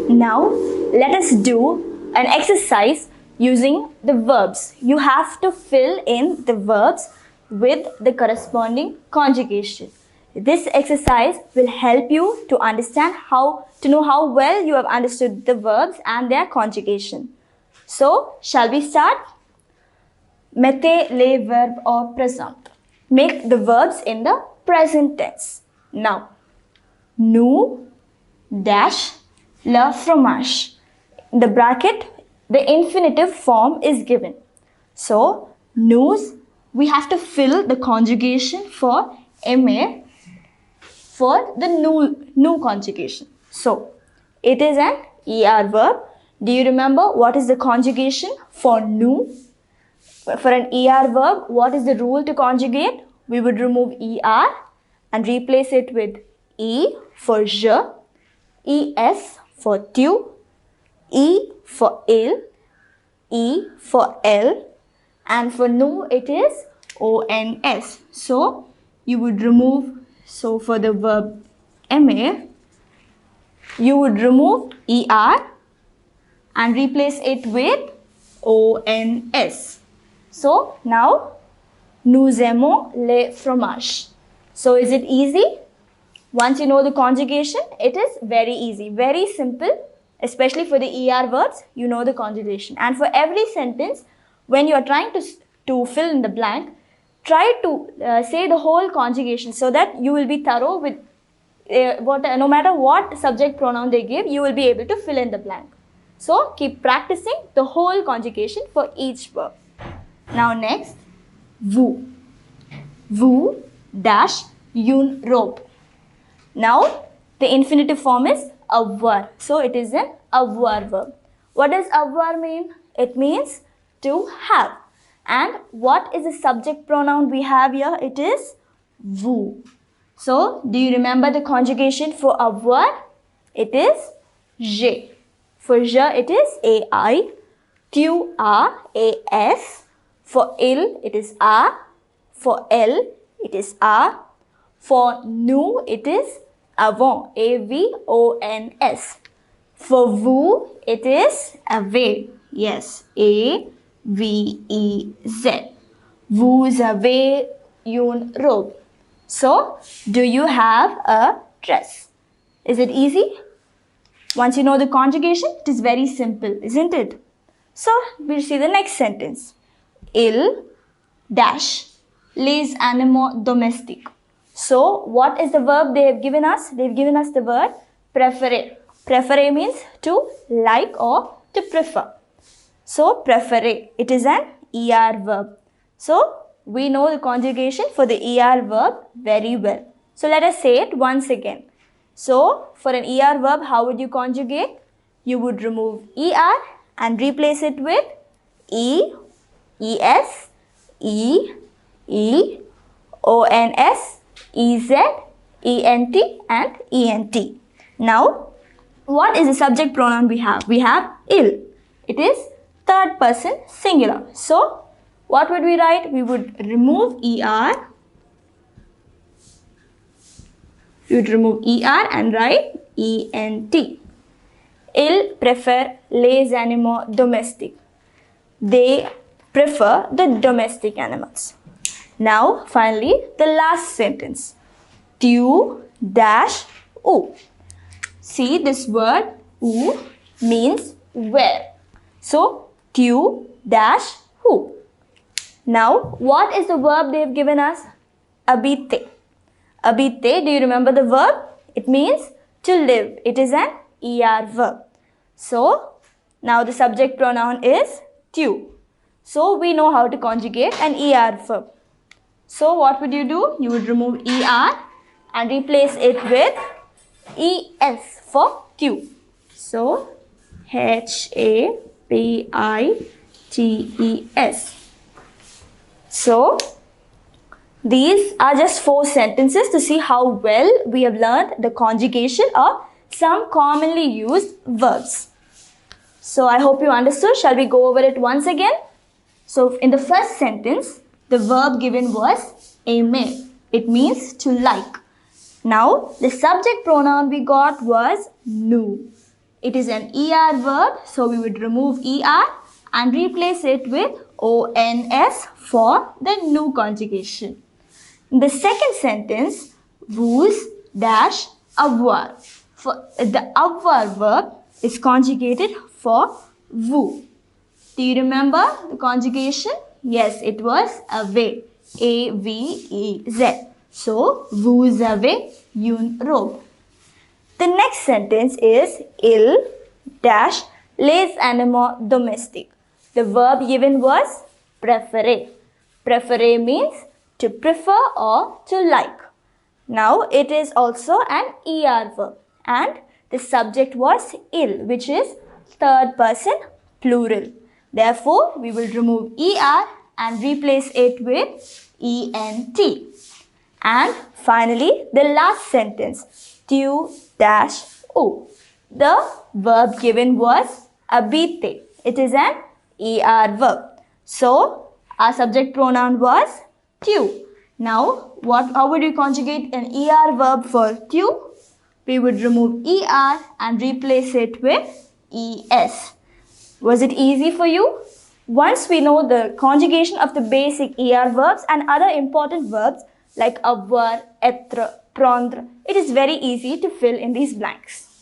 Now, let us do an exercise using the verbs. You have to fill in the verbs with the corresponding conjugation. This exercise will help you to understand to know how well you have understood the verbs and their conjugation. So, shall we start? Mettez les verbes au présent. Make the verbs in the present tense. Now, nous dash le fromage. In the bracket, the infinitive form is given. So, nous, we have to fill the conjugation for aimer for the nous conjugation. So, it is an ER verb. Do you remember what is the conjugation for nous? For an ER verb, what is the rule to conjugate? We would remove ER and replace it with E for je, ES for tu, E for il, E for elle, and for nous it is ONS. So, you would remove, so for the verb aimer, you would remove ER and replace it with ONS. So, now, nous aimons les fromages. So, is it easy? Once you know the conjugation, it is very easy, very simple, especially for the ER verbs, you know the conjugation. And for every sentence, when you are trying to fill in the blank, try to say the whole conjugation so that you will be thorough with no matter what subject pronoun they give, you will be able to fill in the blank. So, keep practicing the whole conjugation for each verb. Now next, vous. Vous dash une robe. Now, the infinitive form is avoir. So, it is an avoir verb. What does avoir mean? It means to have. And what is the subject pronoun we have here? It is vous. So, do you remember the conjugation for avoir? It is j'ai. For je, it is ai. Tu, a, as. For il, it is a. For elle, it is a. For nous, it is avons, avons. For vous, it is avez, yes, avez. Vous avez une robe. So, do you have a dress? Is it easy? Once you know the conjugation, it is very simple, isn't it? So, we'll see the next sentence. Il dash les animaux domestiques. So, what is the verb they have given us? They have given us the word préférer. Préférer means to like or to prefer. So, préférer, it is an ER verb. So, we know the conjugation for the ER verb very well. So, let us say it once again. So, for an ER verb, how would you conjugate? You would remove ER and replace it with E, ES, E, E, ONS, EZ, ENT and ENT. Now, what is the subject pronoun we have? We have il. It is third person singular. So, what would we write? We would remove ER. We would remove ER and write ENT. Il préfère les animaux domestiques. They prefer the domestic animals. Now, finally, the last sentence. Tu dash où. See, this word où means where. So, tu dash où. Now, what is the verb they have given us? Habiter. Habiter, do you remember the verb? It means to live. It is an ER verb. So, now the subject pronoun is tu. So, we know how to conjugate an ER verb. So, what would you do? You would remove ER and replace it with ES for tu. So, HAPITES. So, these are just 4 sentences to see how well we have learned the conjugation of some commonly used verbs. So, I hope you understood. Shall we go over it once again? So, in the first sentence, the verb given was aimer. It means to like. Now, the subject pronoun we got was nous. It is an ER verb, so we would remove ER and replace it with ONS for the nu conjugation. In the second sentence, vous dash avoir. For the avoir verb is conjugated for vous. Do you remember the conjugation? Yes, it was avez. A-V-E-Z. So, vous avez une robe. The next sentence is il dash les animaux domestiques. The verb given was préférer. Préférer means to prefer or to like. Now, it is also an ER verb and the subject was il, which is third person plural. Therefore, we will remove ER and replace it with ENT. And finally, the last sentence, tu dash ou. The verb given was habiter. It is an ER verb. So, our subject pronoun was tu. Now, how would you conjugate an ER verb for tu? We would remove ER and replace it with ES. Was it easy for you? Once we know the conjugation of the basic ER verbs and other important verbs like avoir, être, prendre, it is very easy to fill in these blanks.